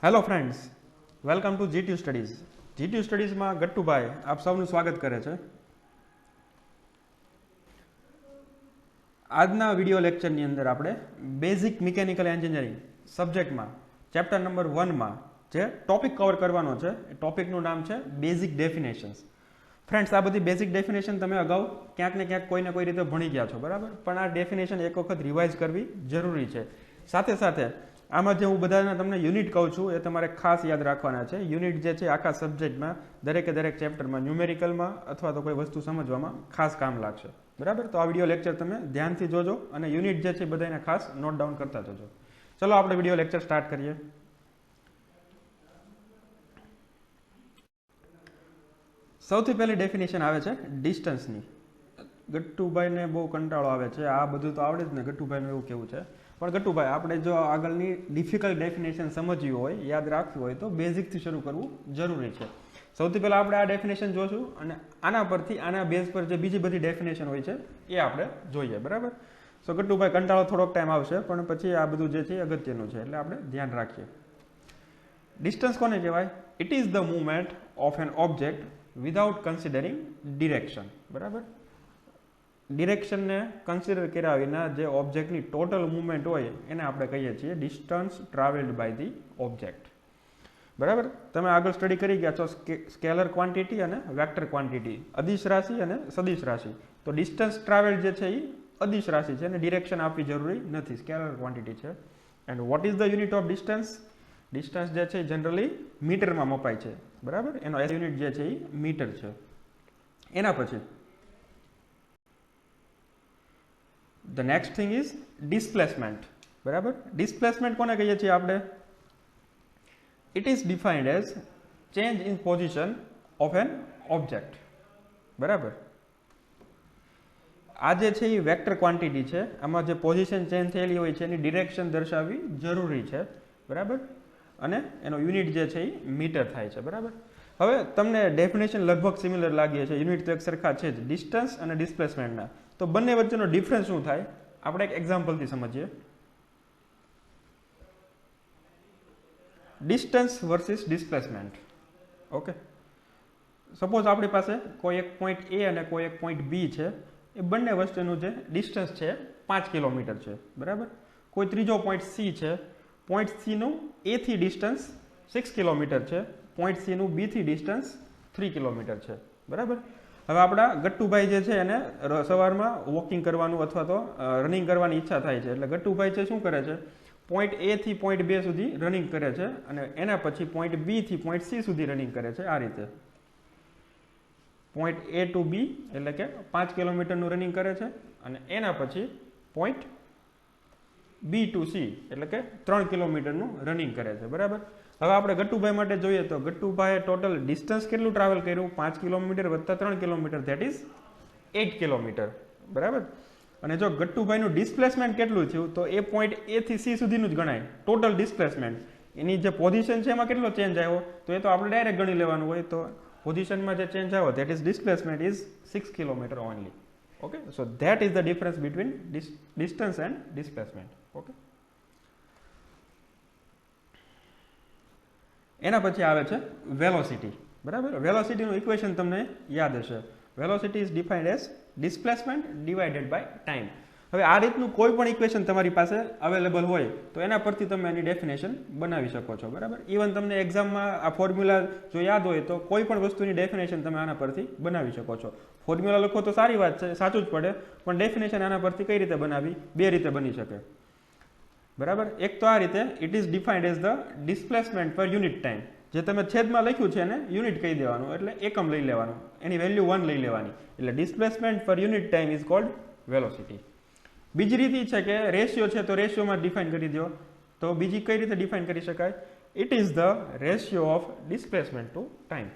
Hello friends, welcome to GTU studies. GTU સ્ટડીઝમાં ગટ્ટુભાઈ આપ સૌનું સ્વાગત કરે છે. આજના વિડીયો લેક્ચરની અંદર આપણે બેઝિક મિકેનિકલ એન્જિનિયરિંગ સબ્જેક્ટમાં ચેપ્ટર નંબર 1માં જે ટોપિક કવર કરવાનો છે એ ટોપિકનું નામ છે બેઝિક ડેફિનેશન્સ. ફ્રેન્ડ્સ, આ બધી બેઝિક ડેફિનેશન તમે અગાઉ ક્યાંક ને ક્યાંક કોઈને કોઈ રીતે ભણી ગયા છો, બરાબર? પણ આ ડેફિનેશન એક વખત રિવાઇઝ કરવી જરૂરી છે. સાથે સાથે આમાં જે હું બધાને તમને યુનિટ કહું છું એ તમારે ખાસ યાદ રાખવાના છે. યુનિટ જે છે આખા સબ્જેક્ટમાં દરેકે દરેક ચેપ્ટરમાં ન્યુમેરિકલમાં અથવા તો કોઈ વસ્તુ સમજવામાં ખાસ કામ લાગશે, બરાબર? તો આ વિડીયો લેક્ચર તમે ધ્યાનથી જોજો અને યુનિટ જે છે બધાને ખાસ નોટ ડાઉન કરતા જજો. ચલો આપણે વિડીયો લેક્ચર સ્ટાર્ટ કરીએ. સૌથી પહેલી ડેફિનેશન આવે છે ડિસ્ટન્સની. ગટ્ટુભાઈને બહુ કંટાળો આવે છે, આ બધું તો આવડે જ ને, ગટ્ટુભાઈનું એવું કેવું છે. પણ ગટ્ટુભાઈ, આપણે જો આગળની ડિફિકલ્ટ ડેફિનેશન સમજવી હોય, યાદ રાખવી હોય તો બેઝિકથી શરૂ કરવું જરૂરી છે. સૌથી પહેલાં આપણે આ ડેફિનેશન જોશું અને આના પરથી આના બેઝ પર જે બીજી બધી ડેફિનેશન હોય છે એ આપણે જોઈએ, બરાબર? સો ગટ્ટુભાઈ, કંટાળો થોડોક ટાઈમ આવશે પણ પછી આ બધું જે છે અગત્યનું છે એટલે આપણે ધ્યાન રાખીએ. ડિસ્ટન્સ કોને કહેવાય? It is the movement of N object without considering direction, બરાબર? ડિરેક્શનને કન્સિડર કર્યા વિના જે ઓબ્જેક્ટની ટોટલ મૂવમેન્ટ હોય એને આપણે કહીએ છીએ distance travelled by the object, બરાબર? તમે આગળ સ્ટડી કરી ગયા છો સ્કેલર ક્વોન્ટિટી અને વેક્ટર ક્વોન્ટિટી, અદિશ રાશિ અને સદિશ રાશિ. તો ડિસ્ટન્સ ટ્રાવેલ્ડ જે છે એ અદિશ રાશિ છે અને ડિરેક્શન આપવી જરૂરી નથી, સ્કેલર ક્વોન્ટિટી છે. And what is the unit of distance? Distance જે છે જનરલી મીટરમાં મપાય છે, બરાબર? એનો યુનિટ જે છે એ મીટર છે. એના પછી the next thing is displacement, બરાબર? ડિસ્પ્લેસમેન્ટ કોને કહીએ છીએ આપણે? It is defined as change in position of N object, બરાબર? આ જે છે એ વેક્ટર ક્વોન્ટિટી છે, આમાં જે પોઝિશન ચેન્જ થયેલી હોય છે એની ડિરેક્શન દર્શાવવી જરૂરી છે, બરાબર? અને એનો યુનિટ જે છે એ મીટર થાય છે, બરાબર? હવે તમને ડેફિનેશન લગભગ સિમિલર લાગી છે, યુનિટ તો એક સરખા છે જ ડિસ્ટન્સ અને ડિસ્પ્લેસમેન્ટના. તો બંને વચ્ચેનો ડિફરન્સ શું થાય આપણે એક એક્ઝામ્પલથી સમજીએ. Distance versus displacement. Okay, suppose આપણી પાસે કોઈ એક પોઈન્ટ એ અને કોઈ એક પોઈન્ટ બી છે, એ બંને વચ્ચેનું જે ડિસ્ટન્સ છે 5 કિલોમીટર છે, બરાબર? કોઈ ત્રીજો પોઈન્ટ સી છે, પોઈન્ટ સીનું એ થી ડિસ્ટન્સ 6 કિલોમીટર છે, પોઈન્ટ સીનું બી થી ડિસ્ટન્સ 3 કિલોમીટર છે, બરાબર? હવે આપણા ગટ્ટુભાઈ જે છે એને સવારમાં વોકિંગ કરવાનું અથવા તો રનિંગ કરવાની ઈચ્છા થાય છે, એટલે ગટ્ટુભાઈ છે શું કરે છે, પોઈન્ટ એ થી પોઈન્ટ 2 સુધી રનિંગ કરે છે અને એના પછી પોઈન્ટ બી થી પોઈન્ટ સી સુધી રનિંગ કરે છે. આ રીતે પોઈન્ટ એ ટુ બી એટલે કે 5 કિલોમીટરનું રનિંગ કરે છે અને એના પછી પોઈન્ટ બી ટુ સી એટલે કે 3 કિલોમીટરનું રનિંગ કરે છે, બરાબર? હવે આપણે ગટ્ટુભાઈ માટે જોઈએ તો ગટ્ટુભાઈએ ટોટલ ડિસ્ટન્સ કેટલું ટ્રાવેલ કર્યું? 5 કિલોમીટર વત્તા 3 કિલોમીટર, ધેટ ઇઝ 8 કિલોમીટર, બરાબર? અને જો ગટ્ટુભાઈનું ડિસ્પ્લેસમેન્ટ કેટલું થયું તો એ પોઈન્ટ એ થી સી સુધીનું જ ગણાય ટોટલ ડિસ્પ્લેસમેન્ટ. એની જે પોઝિશન છે એમાં કેટલો ચેન્જ આવ્યો તો એ તો આપણે ડાયરેક્ટ ગણી લેવાનું હોય. તો પોઝિશનમાં જે ચેન્જ આવ્યો that is displacement is 6 kilometre only. Okay, so that is the difference between distance and displacement. Okay, એના પછી આવે છે વેલોસિટી, બરાબર? વેલોસિટીનું ઇક્વેશન તમને યાદ હશે. Velocity is defined as displacement divided by time. હવે આ રીતનું કોઈ પણ ઇક્વેશન તમારી પાસે અવેલેબલ હોય તો એના પરથી તમે એની ડેફિનેશન બનાવી શકો છો, બરાબર? ઇવન તમને એક્ઝામમાં આ ફોર્મ્યુલા જો યાદ હોય તો કોઈ પણ વસ્તુની ડેફિનેશન તમે આના પરથી બનાવી શકો છો. ફોર્મ્યુલા લખો તો સારી વાત છે, સાચું જ પડે, પણ ડેફિનેશન આના પરથી કઈ રીતે બનાવી? બે રીતે બની શકે, બરાબર? એક તો આ રીતે, it is defined as the displacement per unit time. જે તમે છેદમાં લખ્યું છે એને યુનિટ કહી દેવાનું, એટલે એકમ લઈ લેવાનું, એની વેલ્યુ 1 લઈ લેવાની, એટલે displacement per unit time is called velocity. બીજી રીત છે કે રેશિયો છે તો રેશિયોમાં ડિફાઇન કરી દો. તો બીજી કઈ રીતે ડિફાઇન કરી શકાય? It is the ratio of displacement to time.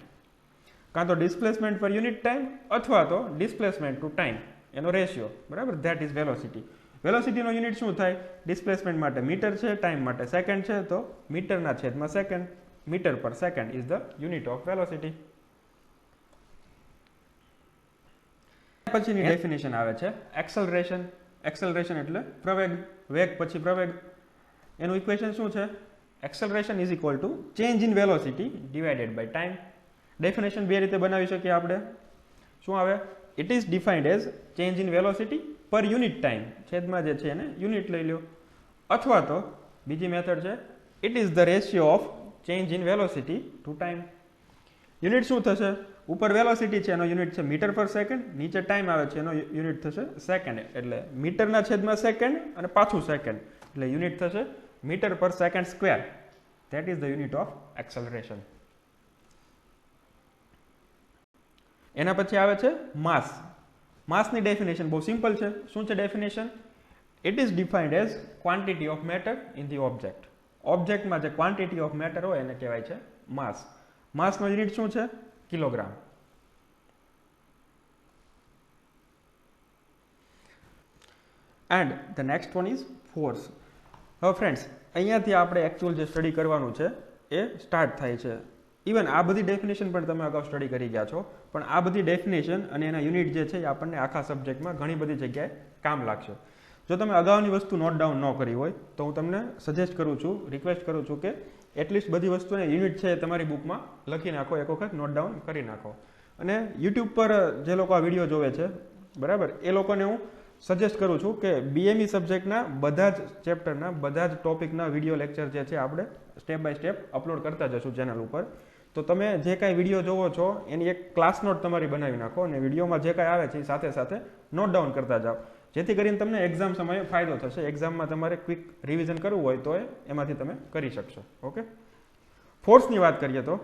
કાં તો ડિસ્પ્લેસમેન્ટ પર યુનિટ ટાઈમ અથવા તો ડિસ્પ્લેસમેન્ટ ટુ ટાઈમ, એનો રેશિયો, બરાબર? That is velocity. વેલોસિટીનો યુનિટ શું થાય? ડિસ્પ્લેસમેન્ટ માટે મીટર છે, ટાઈમ માટે સેકન્ડ છે, તો મીટરના છેદમાં second, metre per second is the unit of velocity. પછીની ડેફિનેશન આવે છે એક્સલરેશન. એક્સલરેશન એટલે પ્રવેગ, વેગ પછી પ્રવેગ. એનું ઇક્વેશન શું છે? Acceleration is equal to change in velocity divided by time. Definition બે રીતે બનાવી શકીએ આપણે. શું આવે? It is defined as change in velocity per unit time, છેદમાં જે છે એને યુનિટ લઈ લો. અથવા તો બીજી મેથડ છે, it is the ratio of change in velocity to time. Unit શું થશે? ઉપર વેલોસિટી છે એનો યુનિટ છે મીટર પર સેકન્ડ, નીચે ટાઈમ આવે છે એનો યુનિટ થશે સેકન્ડ. એટલે મીટરના છેદમાં સેકન્ડ અને પાછું સેકન્ડ, એટલે યુનિટ થશે metre per second square. That is the unit of acceleration. એના પછી આવે છે માસ. માસની ડેફિનેશન બહુ સિમ્પલ છે. શું છે definition? It is defined as quantity of matter in the object. ઓબ્જેક્ટમાં જે ક્વોન્ટિટી ઓફ મેટર હોય એને કહેવાય છે માસ. માસનો યુનિટ શું છે? Kilogram. And the next one is force. હવે ફ્રેન્ડ્સ, અહીંયાથી આપણે એકચ્યુઅલ જે સ્ટડી કરવાનું છે એ સ્ટાર્ટ થાય છે. ઇવન આ બધી ડેફિનેશન પણ તમે અગાઉ સ્ટડી કરી ગયા છો, પણ આ બધી ડેફિનેશન અને એના યુનિટ જે છે એ આપણને આખા સબ્જેક્ટમાં ઘણી બધી જગ્યાએ કામ લાગશે. જો તમે અગાઉની વસ્તુ નોટ ડાઉન ન કરી હોય તો હું તમને સજેસ્ટ કરું છું, રિક્વેસ્ટ કરું છું કે એટલીસ્ટ બધી વસ્તુને યુનિટ છે એ તમારી બુકમાં લખી નાખો, એક વખત નોટ ડાઉન કરી નાખો. અને યુટ્યુબ પર જે લોકો આ વિડીયો જોવે છે, બરાબર, એ લોકોને હું સજેસ્ટ કરું છું કે બીએમઈ સબ્જેક્ટના બધા જ ચેપ્ટરના, બધા જ ટોપિકના વિડીયો લેક્ચર જે છે આપણે સ્ટેપ બાય સ્ટેપ અપલોડ કરતા જશું ચેનલ ઉપર. તો તમે જે કાંઈ વિડીયો જોવો છો એની એક ક્લાસ નોટ તમારી બનાવી નાખો અને વિડીયોમાં જે કાંઈ આવે છે એ સાથે સાથે નોટ ડાઉન કરતા જાઓ, જેથી કરીને તમને એક્ઝામ સમયે ફાયદો થશે. એક્ઝામમાં તમારે ક્વિક રિવિઝન કરવું હોય તો એમાંથી તમે કરી શકશો. ઓકે. ફોર્સની વાત કરીએ તો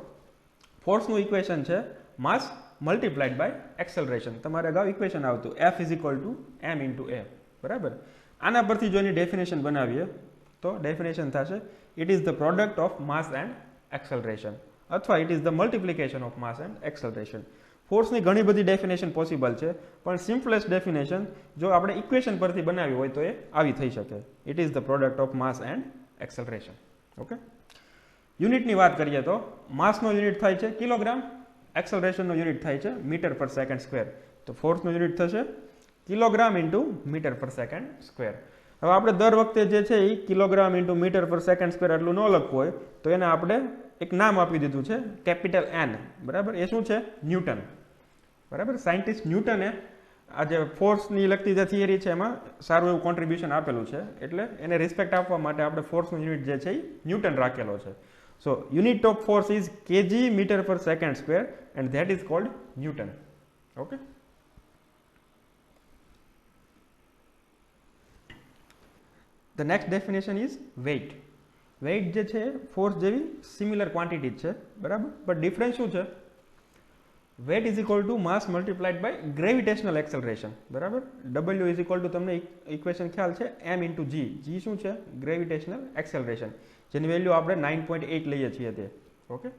ફોર્સનું ઇક્વેશન છે માસ મલ્ટીપ્લાઇડ બાય એક્સેલરેશન. તમારે અગાઉ ઇક્વેશન આવતું F is equal two m into a, બરાબર. આના પરથી જો એની ડેફિનેશન બનાવીએ તો ડેફિનેશન થશે it is the product of mass and acceleration, અથવા it is the multiplication of mass and acceleration. ફોર્સની ઘણી બધી ડેફિનેશન પોસિબલ છે, પણ સિમ્પલેસ્ટ ડેફિનેશન જો આપણે ઇક્વેશન પરથી બનાવી હોય તો એ આવી થઈ શકે. It is the product of mass and acceleration. Okay. યુનિટની વાત કરીએ તો માસનો યુનિટ થાય છે કિલોગ્રામ, એક્સેલરેશનનો યુનિટ થાય છે મીટર પર સેકન્ડ સ્ક્વેર. તો ફોર્સનો યુનિટ થશે kilogram into metre per second square. હવે આપણે દર વખતે જે છે એ kilogram into metre per second square એટલું ન લખવું હોય તો એને આપણે એક નામ આપી દીધું છે કેપિટલ N, બરાબર. એ શું છે? ન્યૂટન, બરાબર. સાયન્ટિસ્ટ ન્યૂટને આ જે ફોર્સની લગતી જે થિયરી છે એમાં સારું એવું કોન્ટ્રીબ્યુશન આપેલું છે, એટલે એને રિસ્પેક્ટ આપવા માટે આપણે ફોર્સનો યુનિટ જે છે એ ન્યૂટન રાખેલો છે. So unit of force is kg metre per second square and that is called newton. Okay. The next definition is weight. Weight જે છે ફોર્સ જેવી સિમિલર ક્વોન્ટિટી જ છે, બરાબર, બટ ડિફરન્સ શું છે? Weight is equal to mass multiplied by gravitational acceleration, બરાબર. W is equal to તમને ઇક્વેશન ખ્યાલ છે m ઇન્ટુ g. g શું છે? ગ્રેવિટેશનલ એક્સેલરેશન, જેની વેલ્યુ આપણે 9.8 લઈએ છીએ તે. ઓકે.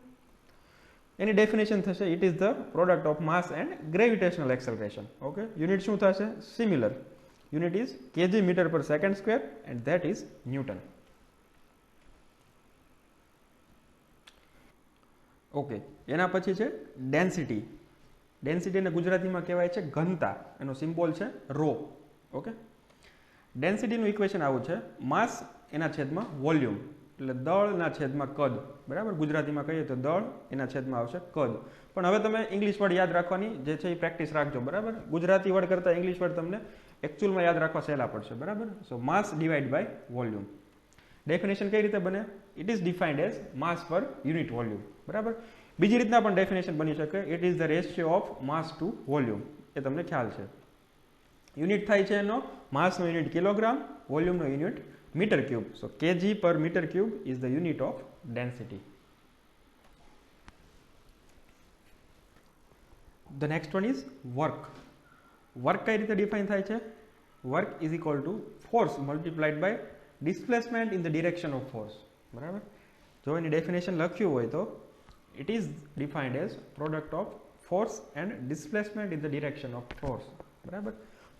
એની ડેફિનેશન થશે it is the product of mass and gravitational acceleration. Okay. Unit શું થશે? Similar. Unit is kg metre per second square and that is newton. Okay. એના પછી છે ડેન્સિટી. ડેન્સિટીને ગુજરાતીમાં કહેવાય છે ઘનતા. એનો સિમ્બોલ છે ρ. ઓકે. ડેન્સિટીનું ઇક્વેશન આવું છે માસ એના છેદમાં વોલ્યુમ, એટલે દળના છેદમાં કદ, બરાબર. ગુજરાતીમાં કહીએ તો દળ એના છેદમાં આવશે કદ. પણ હવે તમે ઇંગ્લિશ વર્ડ યાદ રાખવાની જે છે એ પ્રેક્ટિસ રાખજો, બરાબર. ગુજરાતી વર્ડ કરતાં ઇંગ્લિશ વર્ડ તમને એકચ્યુઅલમાં યાદ રાખવા સહેલા પડશે, બરાબર. સો માસ ડિવાઈડ બાય વોલ્યુમ. ડેફિનેશન કઈ રીતે બને? ઇટ ઇઝ ડિફાઇન્ડ એઝ માસ પર યુનિટ વોલ્યુમ, બરાબર. બીજી રીતના પણ ડેફિનેશન બની શકે, it is the ratio of mass to volume. એ તમને ખ્યાલ છે. યુનિટ થાય છે એનો માસનો યુનિટ કિલોગ્રામ, વોલ્યુમનો unit metre cube. So kg per metre cube is the unit of density. The next one is work. Work કઈ રીતે ડિફાઇન થાય છે? Work is equal to force multiplied by displacement in the direction of force, બરાબર. જો એની definition લખ્યું હોય તો it is defined as product of force and displacement in the direction of force, બરાબર.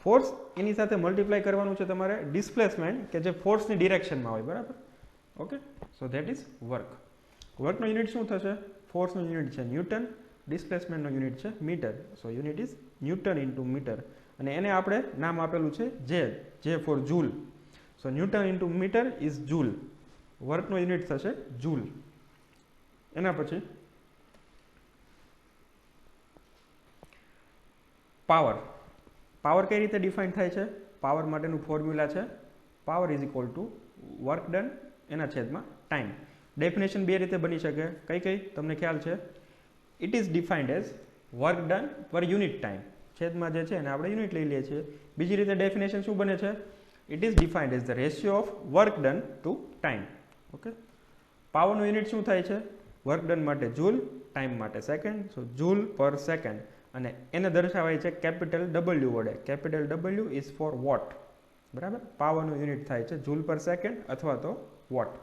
ફોર્સ એની સાથે મલ્ટીપ્લાય કરવાનું છે તમારે ડિસ્પ્લેસમેન્ટ કે જે ફોર્સની ડિરેક્શનમાં હોય, બરાબર. Okay. So that is work. વર્કનો યુનિટ શું થશે? ફોર્સનો યુનિટ છે ન્યૂટન, ડિસ્પ્લેસમેન્ટનો યુનિટ છે metre. So unit is newton into metre, અને એને આપણે નામ આપેલું છે જે for joule. So newton into metre is joule. વર્કનો યુનિટ થશે જૂલ. એના પછી પાવર. પાવર કઈ રીતે ડિફાઇન થાય છે? પાવર માટેનું ફોર્મ્યુલા છે power is equal to work done એના છેદમાં ટાઈમ. ડેફિનેશન બે રીતે બની શકે. કઈ કઈ તમને ખ્યાલ છે? It is defined as work done પર યુનિટ ટાઈમ. છેદમાં જે છે એને આપણે યુનિટ લઈ લઈએ છીએ. બીજી રીતે ડેફિનેશન શું બને છે? It is defined as the ratio of work done to time. Okay, પાવરનું યુનિટ શું થાય છે? વર્ક ડન માટે જૂલ, ટાઈમ માટે second. So joule per second, અને એને દર્શાવાય છે કેપિટલ W વડે. Capital W is for watt. બરાબર, પાવરનું યુનિટ થાય છે જૂલ પર સેકન્ડ અથવા તો વોટ.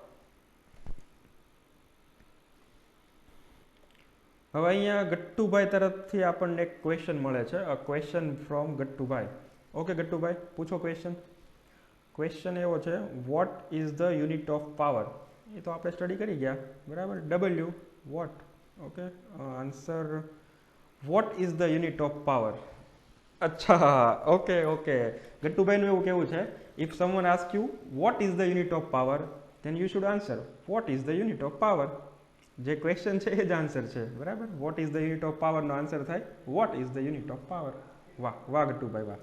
હવે અહીંયા ગટ્ટુભાઈ તરફથી આપણને એક ક્વેશ્ચન મળે છે. A question from Gattubhai. Okay Gattubhai, પૂછો ક્વેશ્ચન. ક્વેશ્ચન એવો છે, what is the unit of power? એ તો આપણે સ્ટડી કરી ગયા, બરાબર. W watt. Okay, answer watt is the unit of power. અચ્છા, ઓકે ઓકે. ગટ્ટુભાઈનું એવું કેવું છે, if someone ask you what is the unit of power, then you should answer watt is the unit of power. જે question છે એ જ answer છે, બરાબર. What is the unit of પાવરનો આન્સર થાય watt is the unit of power. વાહ વાહ ગટ્ટુભાઈ વાહ.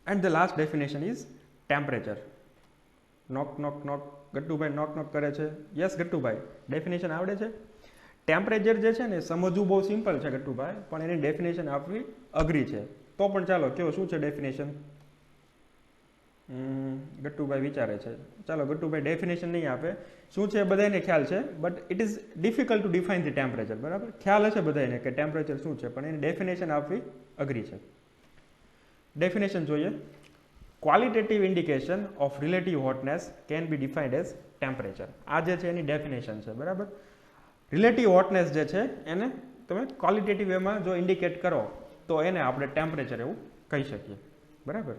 And the last definition is temperature. Knock knock knock. Gattubhai knock knock કરે છે. યસ ગટ્ટુભાઈ, ડેફિનેશન આવડે છે? ટેમ્પરેચર જે છે ને સમજવું બહુ સિમ્પલ છે ગટ્ટુભાઈ, પણ એની ડેફિનેશન આપવી અઘરી છે. તો પણ ચાલો કયો, શું છે ડેફિનેશન? ગટ્ટુભાઈ વિચારે છે. ચાલો ગટ્ટુભાઈ ડેફિનેશન નહીં આપે. શું છે બધાને ખ્યાલ છે, but it is difficult to define the temperature. બરાબર, ખ્યાલ હશે બધાને કે ટેમ્પરેચર શું છે, પણ એની ડેફિનેશન આપવી અઘરી છે. ડેફિનેશન જોઈએ. Qualitative indication of relative hotness can be defined as temperature. આ જે છે એની ડેફિનેશન છે, બરાબર. રિલેટિવ હોટનેસ જે છે એને તમે ક્વોલિટેટિવ વેમાં જો ઇન્ડિકેટ કરો તો એને આપણે ટેમ્પરેચર એવું કહી શકીએ, બરાબર.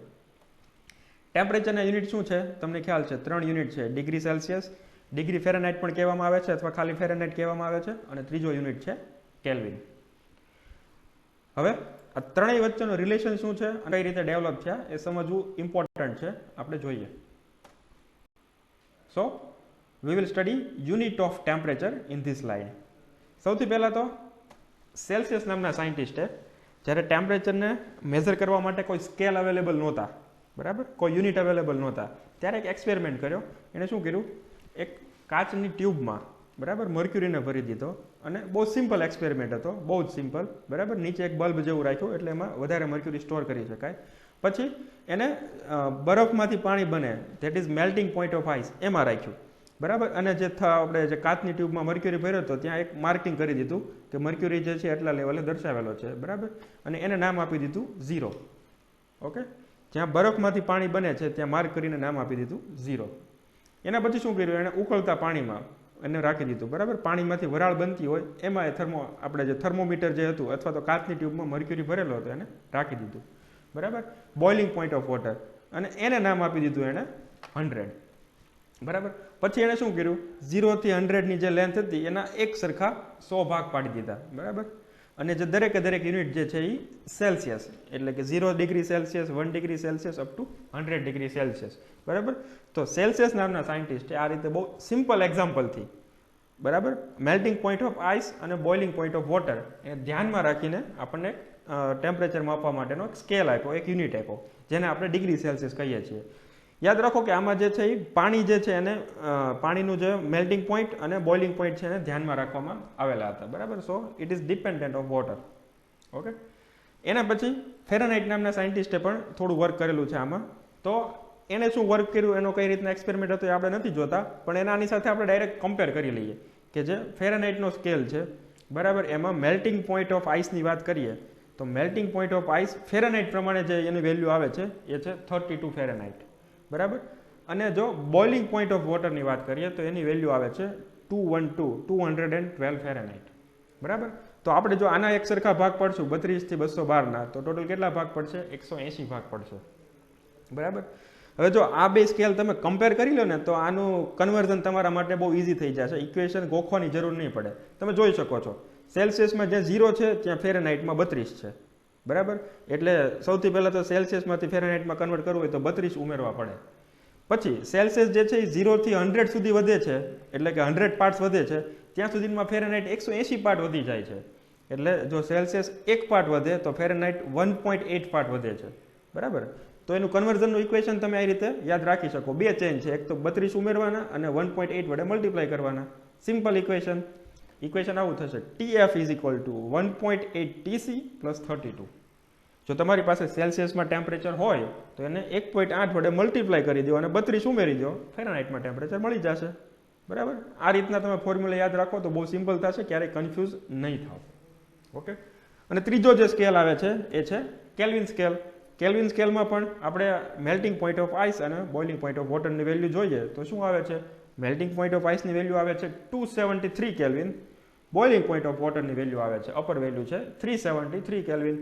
ટેમ્પરેચરના યુનિટ શું છે તમને ખ્યાલ છે? 3 યુનિટ છે. ડિગ્રી સેલ્સિયસ, ડિગ્રી ફેરનહાઇટ પણ કહેવામાં આવે છે, અથવા ખાલી ફેરનહાઇટ કહેવામાં આવે છે, અને ત્રીજો યુનિટ છે કેલ્વિન. હવે આ ત્રણેય વચ્ચેનો રિલેશન શું છે અને કઈ રીતે ડેવલપ થયા એ સમજવું ઇમ્પોર્ટન્ટ છે. આપણે જોઈએ. So we will study unit of temperature in this line. સૌથી પહેલાં તો સેલ્સિયસ નામના સાયન્ટિસ્ટે જ્યારે ટેમ્પરેચરને મેઝર કરવા માટે કોઈ સ્કેલ અવેલેબલ નહોતા, બરાબર, કોઈ યુનિટ અવેલેબલ નહોતા, ત્યારે એક એક્સપેરિમેન્ટ કર્યો. એણે શું કર્યું? એક કાચની ટ્યુબમાં, બરાબર, મર્ક્યુરીને ભરી દીધો, અને બહુ સિમ્પલ એક્સપેરિમેન્ટ હતો, બહુ જ સિમ્પલ, બરાબર. નીચે એક બલ્બ જેવું રાખ્યું એટલે એમાં વધારે મર્ક્યુરી સ્ટોર કરી શકાય. પછી એને બરફમાંથી પાણી બને, that is melting point of ice, એમાં રાખ્યું, બરાબર. અને જે આપણે જે કાચની ટ્યુબમાં મર્ક્યુરી ભર્યો હતો ત્યાં એક માર્કિંગ કરી દીધું કે મર્ક્યુરી જે છે એટલા લેવલે દર્શાવેલો છે, બરાબર. અને એને નામ આપી દીધું 0. ઓકે, જ્યાં બરફમાંથી પાણી બને છે ત્યાં માર્ક કરીને નામ આપી દીધું 0. એના પછી શું કર્યું? એણે ઉકળતા પાણીમાં એને રાખી દીધું, બરાબર. પાણીમાંથી વરાળ બનતી હોય એમાં આપણે જે થર્મોમીટર જે હતું અથવા તો કાચની ટ્યુબમાં મર્ક્યુરી ભરેલો હતો એને રાખી દીધું, બરાબર. બોઇલિંગ પોઈન્ટ ઓફ વોટર, અને એને નામ આપી દીધું એને 100, બરાબર. પછી એણે શું કર્યું? 0 થી 100 ની જે લેન્થ હતી એના એક સરખા 100 ભાગ પાડી દીધા, બરાબર. અને જે દરેકે દરેક યુનિટ જે છે એ સેલ્સિયસ, એટલે કે 0 degree Celsius, 1 degree Celsius up to 100 degree Celsius, બરાબર. તો સેલ્સિયસ નામના સાયન્ટિસ્ટે આ રીતે બહુ સિમ્પલ એક્ઝામ્પલથી, બરાબર, મેલ્ટિંગ પોઈન્ટ ઓફ આઈસ અને બોઇલિંગ પોઈન્ટ ઓફ વોટર એ ધ્યાનમાં રાખીને આપણને ટેમ્પરેચર માપવા માટેનો એક સ્કેલ આપ્યો, એક યુનિટ આપ્યો, જેને આપણે ડિગ્રી સેલ્સિયસ કહીએ છીએ. યાદ રાખો કે આમાં જે છે એ પાણી જે છે એને પાણીનું જે મેલ્ટિંગ પોઈન્ટ અને બોઇલિંગ પોઈન્ટ છે એને ધ્યાનમાં રાખવામાં આવેલા હતા, બરાબર. So it is dependent of water. Okay, એના પછી ફેરનહાઇટ નામના સાયન્ટિસ્ટે પણ થોડું વર્ક કરેલું છે આમાં. તો એને શું વર્ક કર્યું, એનો કઈ રીતના એક્સપેરિમેન્ટ હતો એ આપણે નથી જોતા, પણ એનાની સાથે આપણે ડાયરેક્ટ કમ્પેર કરી લઈએ કે જે ફેરનહાઇટનો સ્કેલ છે, બરાબર, એમાં મેલ્ટિંગ પોઈન્ટ ઓફ આઈસની વાત કરીએ તો મેલ્ટિંગ પોઈન્ટ ઓફ આઈસ ફેરનહાઇટ પ્રમાણે જે એની વેલ્યુ આવે છે એ છે 32 ફેરનહાઇટ, બરાબર. અને જો બોઇલિંગ પોઈન્ટ ઓફ વોટરની વાત કરીએ તો એની વેલ્યુ આવે છે 212 ફેરનહાઇટ, બરાબર. તો આપણે જો આના એક સરખા ભાગ પડશું 32 થી 212 ના, તો ટોટલ કેટલા ભાગ પડશે? 180 ભાગ પડશે, બરાબર. હવે જો આ બે સ્કેલ તમે કમ્પેર કરી લો ને તો આનું કન્વર્ઝન તમારા માટે બહુ ઇઝી થઈ જશે. ઇક્વેશન ગોખવાની જરૂર નહીં પડે. તમે જોઈ શકો છો સેલ્સિયસમાં જ્યાં 0 છે ત્યાં ફેરનહાઇટમાં 32 છે, બરાબર. એટલે સૌથી પહેલાં તો સેલ્સિયસમાંથી ફેરનહાઇટમાં કન્વર્ટ કરવું હોય તો 32 ઉમેરવા પડે. પછી સેલ્સિયસ જે છે એ 0 થી 100 સુધી વધે છે, એટલે કે 100 પાર્ટ્સ વધે છે, ત્યાં સુધીમાં ફેરનહાઇટ 180 પાર્ટ વધી જાય છે. એટલે જો સેલ્સિયસ 1 પાર્ટ વધે તો ફેરનહાઇટ 1.8 પાર્ટ વધે છે. બરાબર. તો એનું કન્વર્ઝનનું ઇક્વેશન તમે આ રીતે યાદ રાખી શકો. બે ચેન્જ છે, એક તો 32 ઉમેરવાના અને 1.8 વડે મલ્ટીપ્લાય કરવાના. Simple equation. ઇક્વેશન આવું થશે, TF is equal two 1.8 TC plus 32. જો તમારી પાસે સેલ્સિયસમાં ટેમ્પરેચર હોય તો એને 1.8 વડે મલ્ટીપ્લાય કરી દો અને 32 ઉમેરી દો, ફેરનહાઇટમાં ટેમ્પરેચર મળી જશે. બરાબર. આ રીતના તમે ફોર્મ્યુલા યાદ રાખો તો બહુ સિમ્પલ થશે, ક્યારેય કન્ફ્યુઝ નહીં થાવ. ઓકે. અને ત્રીજો જે સ્કેલ આવે છે એ છે કેલ્વિન સ્કેલ. કેલ્વિન સ્કેલમાં પણ આપણે મેલ્ટિંગ પોઈન્ટ ઓફ આઈસ અને બોઇલિંગ પોઈન્ટ ઓફ વોટરની વેલ્યુ જોઈએ તો શું આવે છે? મેલ્ટિંગ પોઈન્ટ ઓફ આઈસની વેલ્યુ આવે છે 273 કેલ્વિન, બોઇલિંગ પોઈન્ટ ઓફ વોટરની વેલ્યુ આવે છે, અપર વેલ્યુ છે 373 કેલ્વિન.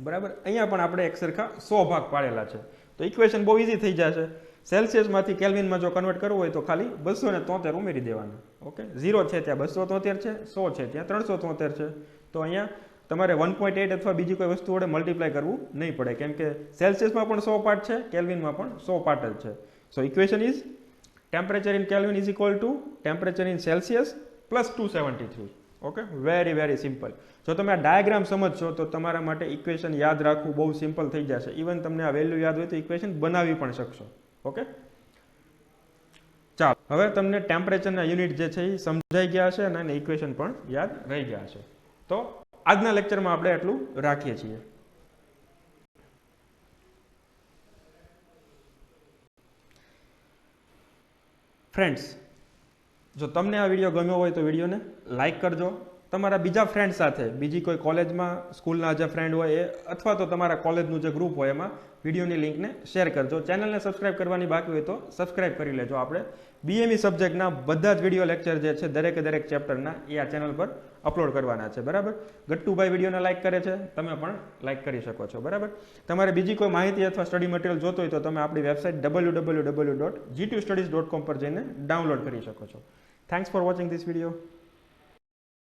બરાબર. અહીંયા પણ આપણે એક સરખા 100 ભાગ પાડેલા છે. તો ઇક્વેશન બહુ ઇઝી થઈ જશે. સેલ્સિયસમાંથી કેલ્વિનમાં જો કન્વર્ટ કરવું હોય તો ખાલી 273 ઉમેરી દેવાના. ઓકે. 0 છે ત્યાં 273 છે, 100 છે ત્યાં 373 છે. તો અહીંયા તમારે 1.8 અથવા બીજી કોઈ વસ્તુ વડે મલ્ટીપ્લાય કરવું નહીં પડે, કેમ કે સેલ્સિયસમાં પણ 100 પાર્ટ છે, કેલ્વિનમાં પણ 100 પાર્ટ જ છે. So equation is temperature in kelvin is equal to temperature in Celsius plus 273. Okay. Very very simple. જો તમે આ ડાયાગ્રામ સમજશો તો તમારા માટે ઇક્વેશન યાદ રાખવું બહુ સિમ્પલ થઈ જશે. ઇવન તમને આ વેલ્યુ યાદ હોય તો ઇક્વેશન બનાવી પણ શકશો. ઓકે. ચાલો, હવે તમને ટેમ્પરેચરના યુનિટ જે છે એ સમજાઈ ગયા હશે અને ઇક્વેશન પણ યાદ રહી ગયા હશે. તો આજના લેક્ચરમાં આપણે એટલું રાખીએ છીએ. ફ્રેન્ડ્સ, જો તમને આ વિડીયો ગમ્યો હોય તો વિડીયોને લાઇક કરજો. તમારા બીજા ફ્રેન્ડ સાથે, બીજી કોઈ કોલેજમાં સ્કૂલના જે ફ્રેન્ડ હોય એ અથવા તો તમારા કોલેજનું જે ગ્રુપ હોય એમાં વિડીયોની લિંકને શેર કરજો. ચેનલને સબસ્ક્રાઇબ કરવાની બાકી હોય તો સબસ્ક્રાઇબ કરી લેજો. આપણે BME સબ્જેક્ટના બધા જ વિડીયો લેક્ચર જે છે દરેક ચેપ્ટરના એ આ ચેનલ પર અપલોડ કરવાના છે. બરાબર. ગટ્ટુભાઈ વિડીયોને લાઇક કરે છે, તમે પણ લાઇક કરી શકો છો. બરાબર. તમારે બીજી કોઈ માહિતી અથવા સ્ટડી મટીરિયલ જોતો હોય તો તમે આપણી વેબસાઇટ www.g2studies.com પર જઈને ડાઉનલોડ કરી શકો છો. Thanks for watching this video.